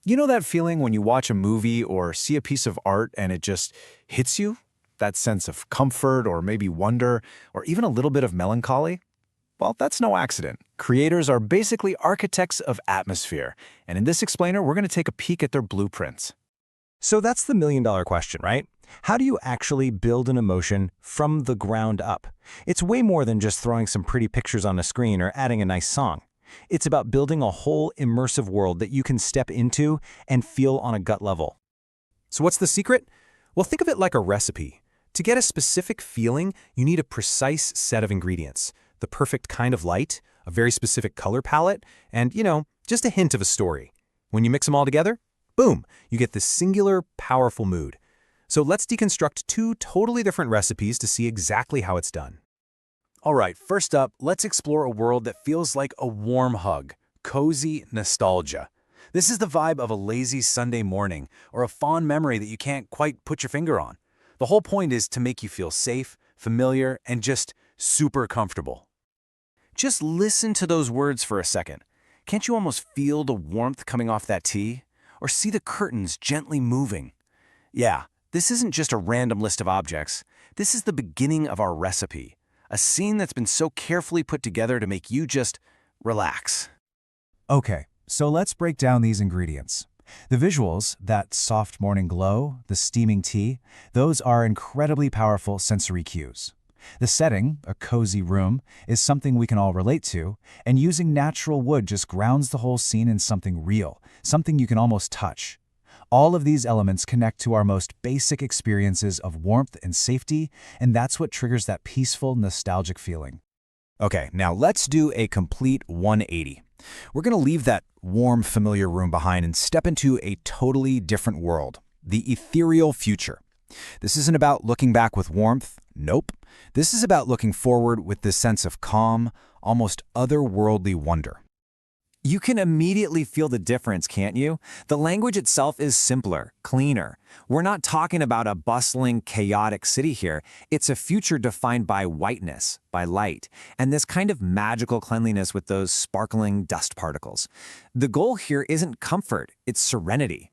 You know that feeling when you watch a movie or see a piece of art and it just hits you? That sense of comfort or maybe wonder or even a little bit of melancholy? Well, that's no accident. Creators are basically architects of atmosphere, and in this explainer, we're going to take a peek at their blueprints. So that's the million-dollar question, right? How do you actually build an emotion from the ground up? It's way more than just throwing some pretty pictures on a screen or adding a nice song. It's about building a whole immersive world that you can step into and feel on a gut level. So what's the secret? Well, think of it like a recipe. To get a specific feeling, you need a precise set of ingredients. The perfect kind of light, a very specific color palette, and, just a hint of a story. When you mix them all together, boom, you get this singular, powerful mood. So let's deconstruct two totally different recipes to see exactly how it's done. All right, first up, let's explore a world that feels like a warm hug, cozy nostalgia. This is the vibe of a lazy Sunday morning or a fond memory that you can't quite put your finger on. The whole point is to make you feel safe, familiar, and just super comfortable. Just listen to those words for a second. Can't you almost feel the warmth coming off that tea? Or see the curtains gently moving? Yeah, this isn't just a random list of objects. This is the beginning of our recipe. A scene that's been so carefully put together to make you just relax. Okay, so let's break down these ingredients. The visuals, that soft morning glow, the steaming tea, those are incredibly powerful sensory cues. The setting, a cozy room, is something we can all relate to, and using natural wood just grounds the whole scene in something real, something you can almost touch. All of these elements connect to our most basic experiences of warmth and safety, and that's what triggers that peaceful, nostalgic feeling. Okay, now let's do a complete 180. We're going to leave that warm, familiar room behind and step into a totally different world, the ethereal future. This isn't about looking back with warmth. Nope. This is about looking forward with this sense of calm, almost otherworldly wonder. You can immediately feel the difference, can't you? The language itself is simpler, cleaner. We're not talking about a bustling, chaotic city here. It's a future defined by whiteness, by light, and this kind of magical cleanliness with those sparkling dust particles. The goal here isn't comfort, it's serenity.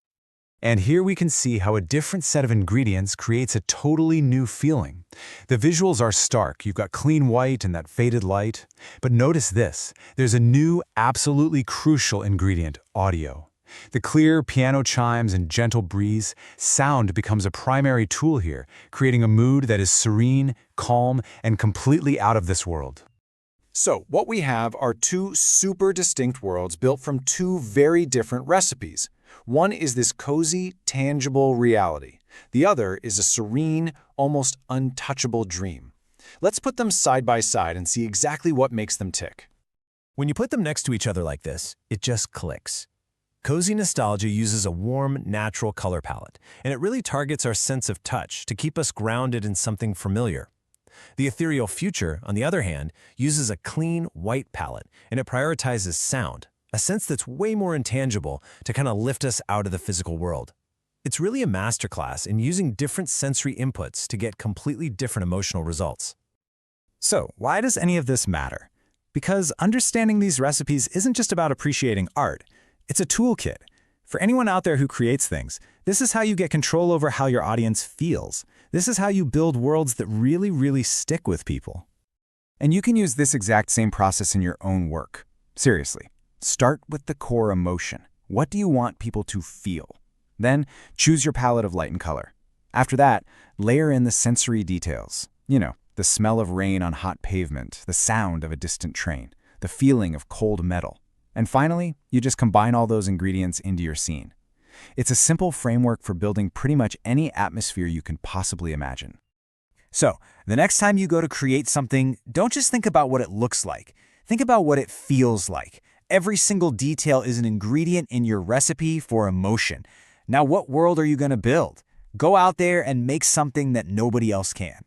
And here we can see how a different set of ingredients creates a totally new feeling. The visuals are stark. You've got clean white and that faded light. But notice this. There's a new, absolutely crucial ingredient, audio. The clear piano chimes and gentle breeze, sound becomes a primary tool here, creating a mood that is serene, calm, and completely out of this world. So, what we have are two super distinct worlds built from two very different recipes. One is this cozy, tangible reality. The other is a serene, almost untouchable dream. Let's put them side by side and see exactly what makes them tick. When you put them next to each other like this, it just clicks. Cozy nostalgia uses a warm, natural color palette, and it really targets our sense of touch to keep us grounded in something familiar. The ethereal future, on the other hand, uses a clean, white palette, and it prioritizes sound, a sense that's way more intangible to kind of lift us out of the physical world. It's really a masterclass in using different sensory inputs to get completely different emotional results. So, why does any of this matter? Because understanding these recipes isn't just about appreciating art. It's a toolkit. For anyone out there who creates things, this is how you get control over how your audience feels. This is how you build worlds that really, really stick with people. And you can use this exact same process in your own work. Seriously, start with the core emotion. What do you want people to feel? Then choose your palette of light and color. After that, layer in the sensory details. The smell of rain on hot pavement, the sound of a distant train, the feeling of cold metal. And finally, you just combine all those ingredients into your scene. It's a simple framework for building pretty much any atmosphere you can possibly imagine. So, the next time you go to create something, don't just think about what it looks like. Think about what it feels like. Every single detail is an ingredient in your recipe for emotion. Now, what world are you going to build? Go out there and make something that nobody else can.